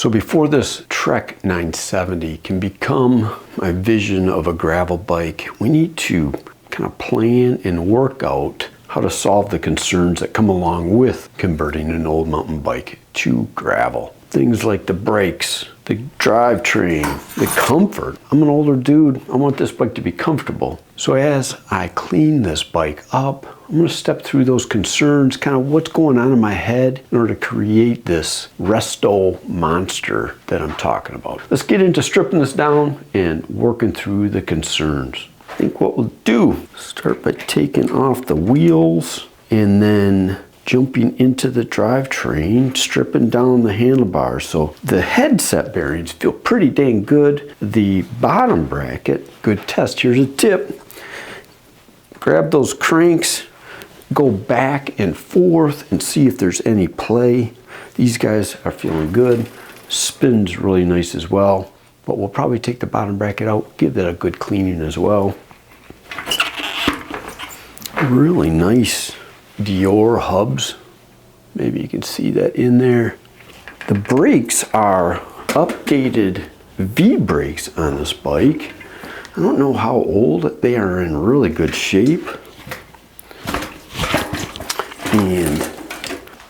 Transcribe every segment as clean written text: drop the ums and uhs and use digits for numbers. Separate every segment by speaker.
Speaker 1: So before this Trek 970 can become my vision of a gravel bike, we need to kind of plan and work out how to solve the concerns that come along with converting an old mountain bike to gravel. Things like the brakes, the drivetrain, the comfort. I'm an older dude, I want this bike to be comfortable. So as I clean this bike up, I'm gonna step through those concerns, kind of what's going on in my head in order to create this Resto-Monster that I'm talking about. Let's get into stripping this down and working through the concerns. I think what we'll do, start by taking off the wheels and then jumping into the drivetrain, stripping down the handlebars. So the headset bearings feel pretty dang good. The bottom bracket, good test. Here's a tip. Grab those cranks, go back and forth and see if there's any play. These guys are feeling good. Spins really nice as well. But we'll probably take the bottom bracket out, give that a good cleaning as well. Really nice Dior hubs. Maybe you can see that in there. The brakes are updated V brakes on this bike. I don't know how old, they are in really good shape. And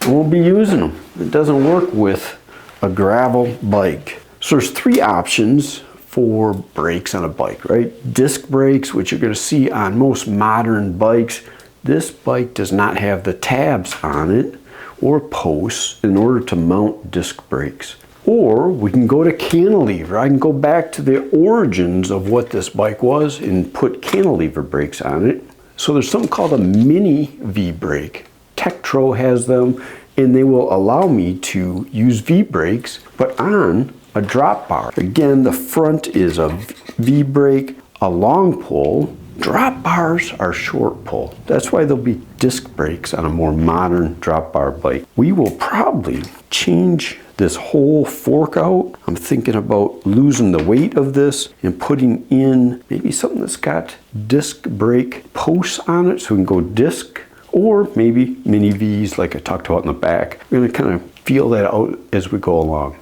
Speaker 1: I won't be using them. It doesn't work with a gravel bike. So there's three options for brakes on a bike, right? Disc brakes, which you're gonna see on most modern bikes. This bike does not have the tabs on it or posts in order to mount disc brakes. Or we can go to cantilever. I can go back to the origins of what this bike was and put cantilever brakes on it. So there's something called a mini V brake. Tektro has them, and they will allow me to use V brakes, but on a drop bar. Again, the front is a V brake, a long pull. Drop bars are short pull. That's why there'll be disc brakes on a more modern drop bar bike. We will probably change this whole fork out. I'm thinking about losing the weight of this and putting in maybe something that's got disc brake posts on it so we can go disc, or maybe mini V's like I talked about in the back. We're gonna kind of feel that out as we go along.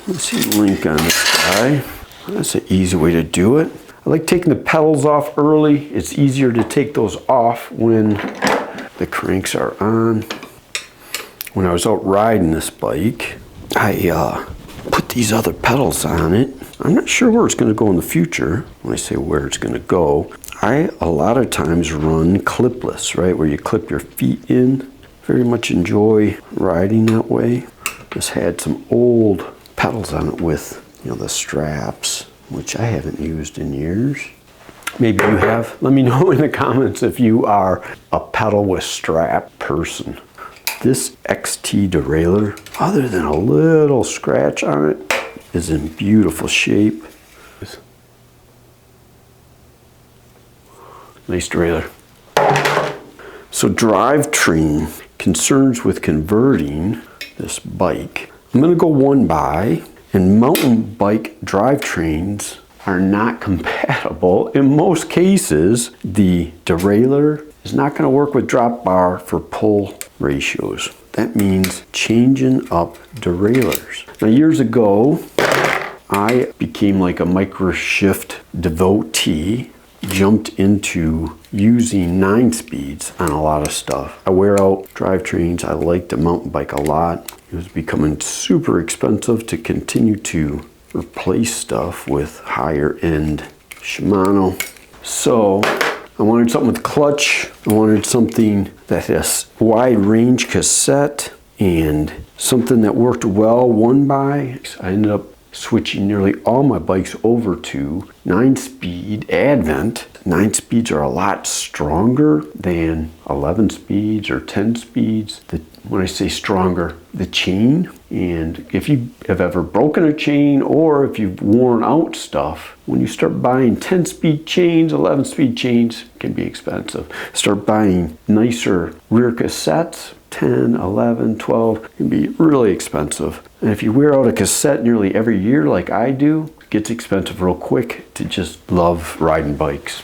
Speaker 1: Let's see the link on this guy. That's an easy way to do it. I like taking the pedals off early. It's easier to take those off when the cranks are on. When I was out riding this bike, I put these other pedals on it. I'm not sure where it's gonna go in the future. When I say where it's gonna go, I a lot of times run clipless, right? Where you clip your feet in. Very much enjoy riding that way. Just had some old pedals on it with, you know, the straps, which I haven't used in years. Maybe you have. Let me know in the comments if you are a pedal with strap person. This XT derailleur, other than a little scratch on it, is in beautiful shape. Nice derailleur. So drivetrain, concerns with converting this bike. I'm gonna go one by. And mountain bike drivetrains are not compatible. In most cases, the derailleur is not going to work with drop bar for pull ratios. That means changing up derailleurs. Now years ago, I became like a MicroSHIFT devotee, jumped into using 9 speeds on a lot of stuff. I wear out drivetrains. I like the mountain bike a lot. It was becoming super expensive to continue to replace stuff with higher end Shimano. So I wanted something with clutch. I wanted something that has wide range cassette and something that worked well one by. I ended up switching nearly all my bikes over to 9-speed Advent. 9 speeds are a lot stronger than 11 speeds or 10 speeds. When I say stronger, the chain, and if you have ever broken a chain or if you've worn out stuff, when you start buying 10-speed chains, 11-speed chains, it can be expensive. Start buying nicer rear cassettes, 10, 11, 12, can be really expensive. And if you wear out a cassette nearly every year like I do, it gets expensive real quick to just love riding bikes.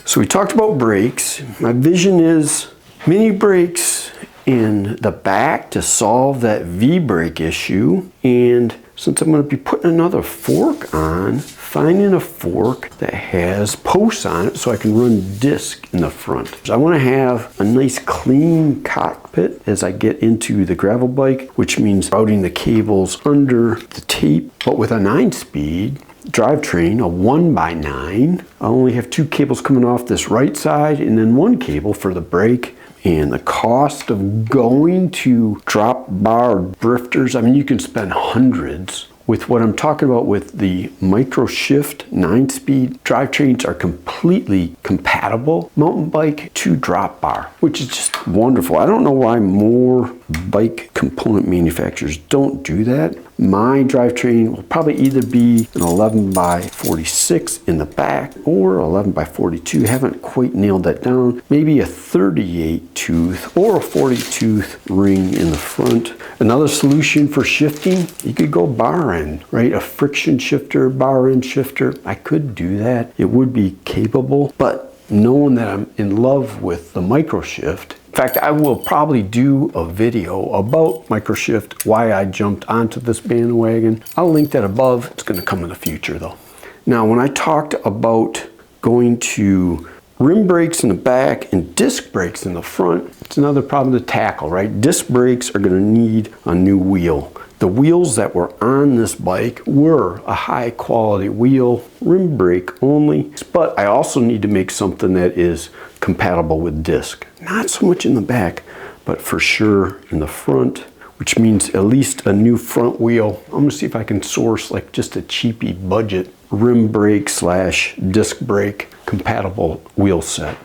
Speaker 1: So we talked about brakes. My vision is mini brakes in the back to solve that V-brake issue. And since I'm going to be putting another fork on, finding a fork that has posts on it so I can run disc in the front. So I want to have a nice clean cockpit as I get into the gravel bike, which means routing the cables under the tape. But with a 9-speed drivetrain, a 1x9, I only have 2 cables coming off this right side and then 1 cable for the brake. And the cost of going to drop bar drifters, I mean, you can spend hundreds. With what I'm talking about with the MicroSHIFT 9-speed drivetrains are completely compatible. Mountain bike to drop bar, which is just wonderful. I don't know why more bike component manufacturers don't do that. My drivetrain will probably either be an 11x46 in the back or 11x42. Haven't quite nailed that down. Maybe a 38 tooth or a 40 tooth ring in the front. Another solution for shifting, you could go bar end, right? A friction shifter, bar end shifter. I could do that. It would be capable, but knowing that I'm in love with the MicroSHIFT, in fact, I will probably do a video about MicroSHIFT, why I jumped onto this bandwagon. I'll link that above. It's going to come in the future though. Now, when I talked about going to rim brakes in the back and disc brakes in the front, it's another problem to tackle, right? Disc brakes are going to need a new wheel. The wheels that were on this bike were a high quality wheel, rim brake only, but I also need to make something that is compatible with disc. Not so much in the back, but for sure in the front, which means at least a new front wheel. I'm gonna see if I can source like just a cheapy budget rim brake / disc brake compatible wheel set.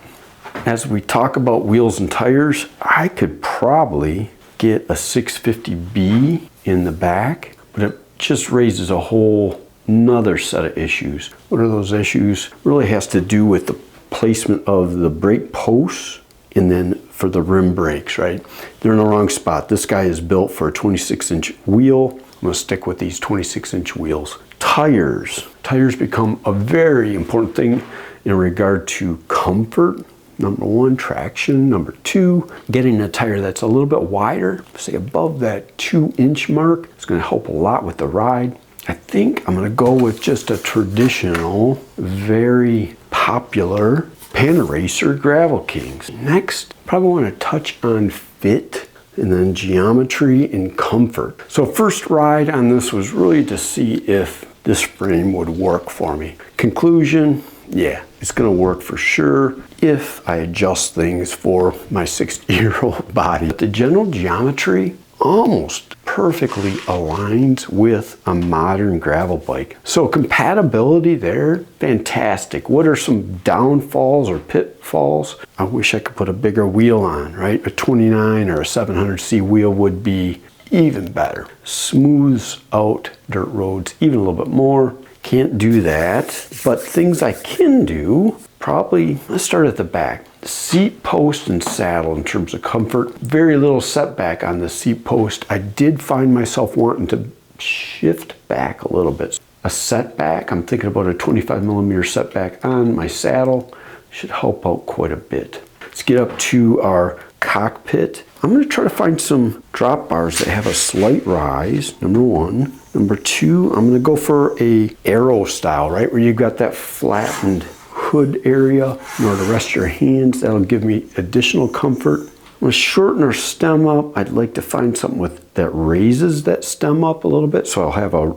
Speaker 1: As we talk about wheels and tires, I could probably get a 650B in the back, but it just raises a whole another set of issues. What are those issues? Really has to do with the placement of the brake posts and then for the rim brakes, right? They're in the wrong spot. This guy is built for a 26-inch wheel. I'm gonna stick with these 26-inch wheels. Tires. Tires become a very important thing in regard to comfort. Number 1, traction. Number 2, getting a tire that's a little bit wider, say above that 2-inch mark. It's going to help a lot with the ride. I think I'm going to go with just a traditional, very popular Panaracer GravelKings. Next, probably want to touch on fit and then geometry and comfort. So first ride on this was really to see if this frame would work for me. Conclusion, yeah, it's gonna work for sure if I adjust things for my 60-year-old body. The general geometry almost perfectly aligns with a modern gravel bike. So compatibility there, fantastic. What are some downfalls or pitfalls? I wish I could put a bigger wheel on, right? A 29 or a 700C wheel would be even better. Smooths out dirt roads even a little bit more. Can't do that, but things I can do, probably, let's start at the back. Seat post and saddle in terms of comfort. Very little setback on the seat post. I did find myself wanting to shift back a little bit. A setback, I'm thinking about a 25mm setback on my saddle. Should help out quite a bit. Let's get up to our cockpit. I'm going to try to find some drop bars that have a slight rise, number 1. Number 2, I'm going to go for a arrow style, right, where you've got that flattened hood area in order to rest your hands. That'll give me additional comfort. I'm going to shorten our stem up. I'd like to find something that raises that stem up a little bit, so I'll have a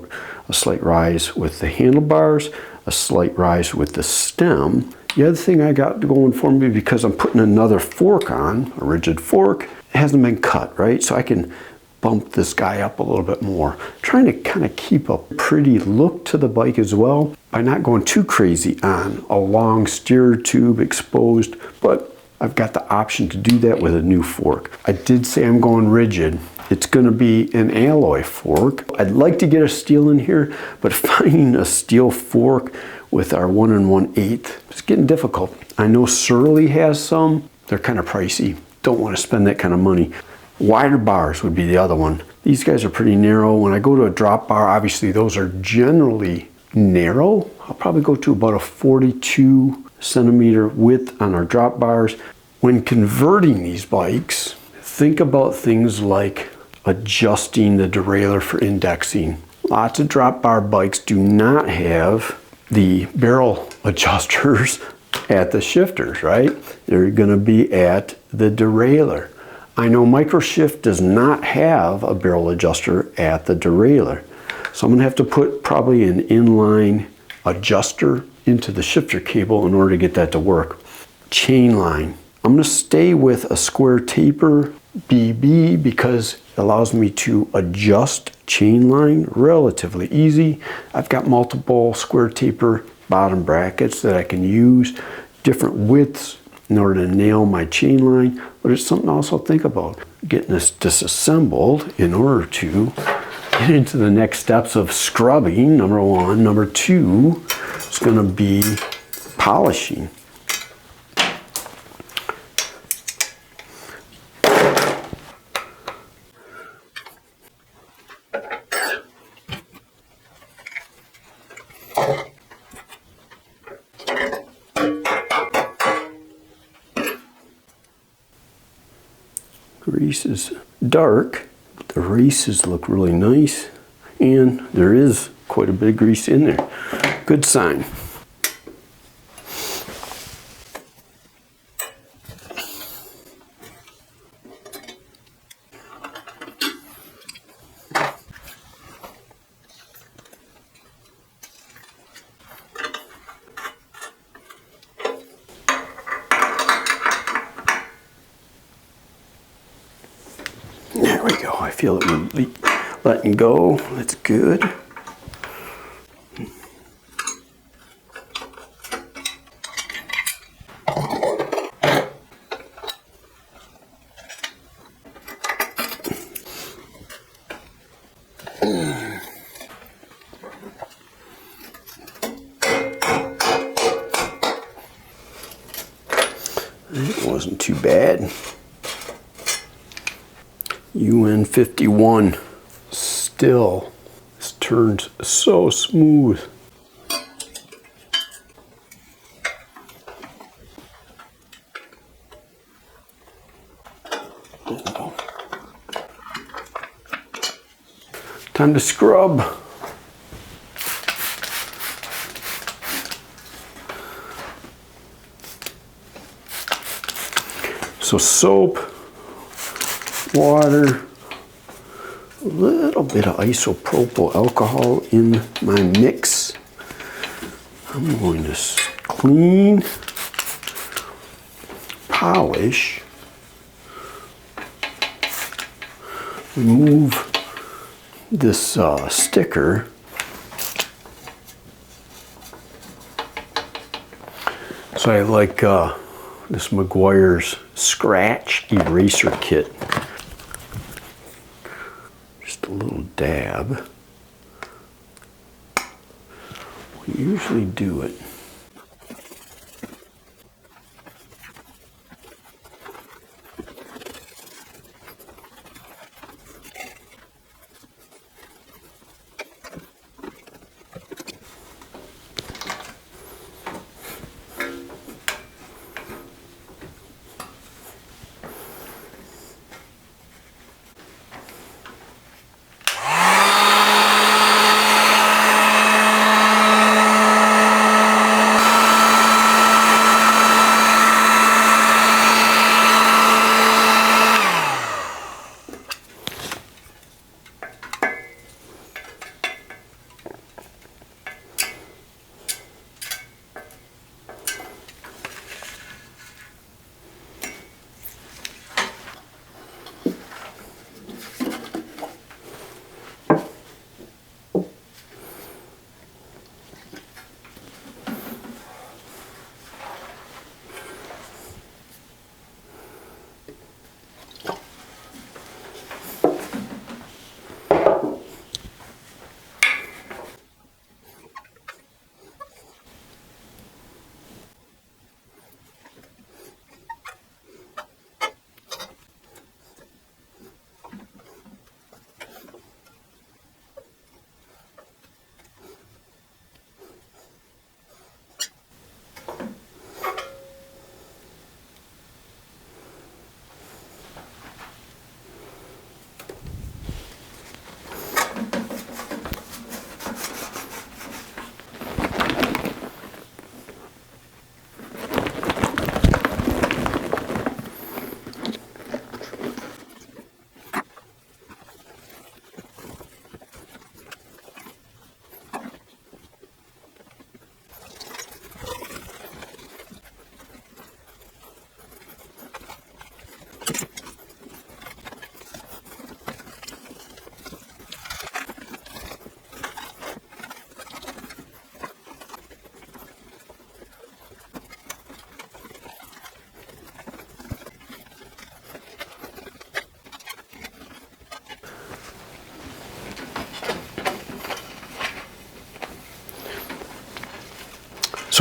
Speaker 1: slight rise with the handlebars, a slight rise with the stem. The other thing I got going for me, because I'm putting another fork on, a rigid fork, it hasn't been cut, right? So I can bump this guy up a little bit more. Trying to kind of keep a pretty look to the bike as well by not going too crazy on a long steer tube exposed, but I've got the option to do that with a new fork. I did say I'm going rigid. It's going to be an alloy fork. I'd like to get a steel in here, but finding a steel fork with our 1 1/8 is getting difficult. I know Surly has some. They're kind of pricey. Don't want to spend that kind of money. Wider bars would be the other one. These guys are pretty narrow. When I go to a drop bar, obviously those are generally narrow. I'll probably go to about a 42 centimeter width on our drop bars. When converting these bikes, think about things like adjusting the derailleur for indexing. Lots of drop bar bikes do not have the barrel adjusters at the shifters, right? They're going to be at the derailleur. I know MicroSHIFT does not have a barrel adjuster at the derailleur. So I'm going to have to put probably an inline adjuster into the shifter cable in order to get that to work. Chain line. I'm going to stay with a square taper BB because it allows me to adjust chain line relatively easy. I've got multiple square taper bottom brackets that I can use, different widths in order to nail my chain line, but it's something to also think about. Getting this disassembled in order to get into the next steps of scrubbing, number one. Number two is going to be polishing. Grease is dark, but the races look really nice, and there is quite a bit of grease in there. Good sign. There we go. I feel it letting go. That's good. It wasn't too bad. UN51 still. This turns so smooth. Time to scrub. So soap, water, a little bit of isopropyl alcohol in my mix. I'm going to clean, polish, remove this sticker. So I like this Meguiar's Scratch Eraser Kit. Just a little dab. We usually do it.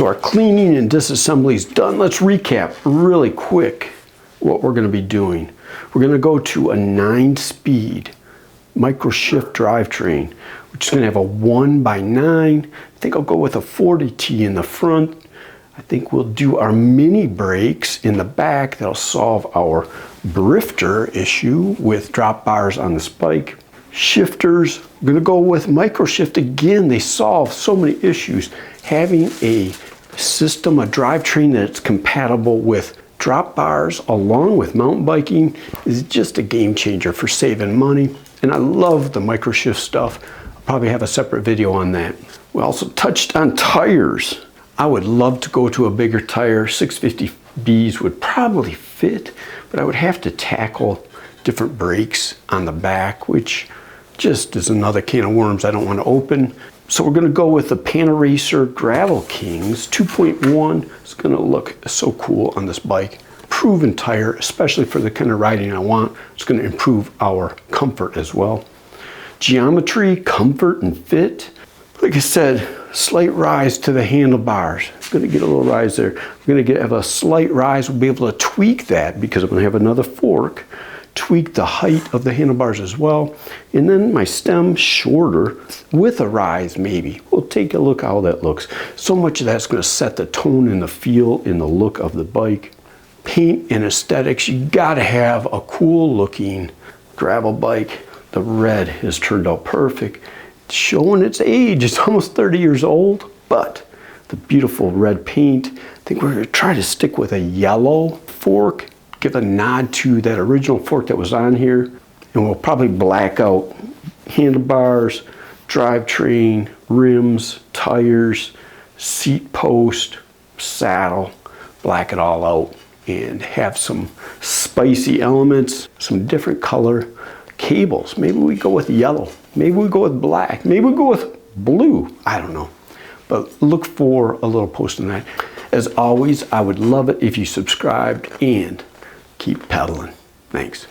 Speaker 1: So our cleaning and disassembly is done. Let's recap really quick what we're going to be doing. We're going to go to a 9-speed MicroSHIFT drivetrain, which is going to have a 1x9. I think I'll go with a 40T in the front. I think we'll do our mini brakes in the back. That'll solve our drifter issue with drop bars on the spike. Shifters, I'm going to go with MicroSHIFT again. They solve so many issues. Having a system, a drivetrain that's compatible with drop bars along with mountain biking is just a game changer for saving money. And I love the MicroSHIFT stuff. I'll probably have a separate video on that. We also touched on tires. I would love to go to a bigger tire. 650Bs would probably fit, but I would have to tackle different brakes on the back, which just is another can of worms I don't want to open. So we're going to go with the Panaracer GravelKings 2.1. It's going to look so cool on this bike. Proven tire, especially for the kind of riding I want. It's going to improve our comfort as well. Geometry, comfort, and fit. Like I said, slight rise to the handlebars. I'm going to get a little rise there. We're going to have a slight rise. We'll be able to tweak that because I'm going to have another fork. Tweak the height of the handlebars as well. And then my stem shorter with a rise maybe. We'll take a look how that looks. So much of that's going to set the tone and the feel and the look of the bike. Paint and aesthetics, you got to have a cool looking gravel bike. The red has turned out perfect. It's showing its age. It's almost 30 years old, but the beautiful red paint. I think we're going to try to stick with a yellow fork. Give a nod to that original fork that was on here. And we'll probably black out handlebars, drivetrain, rims, tires, seat post, saddle, black it all out and have some spicy elements, some different color cables. Maybe we go with yellow, maybe we go with black, maybe we go with blue, I don't know. But look for a little post on that. As always, I would love it if you subscribed and keep pedaling. Thanks.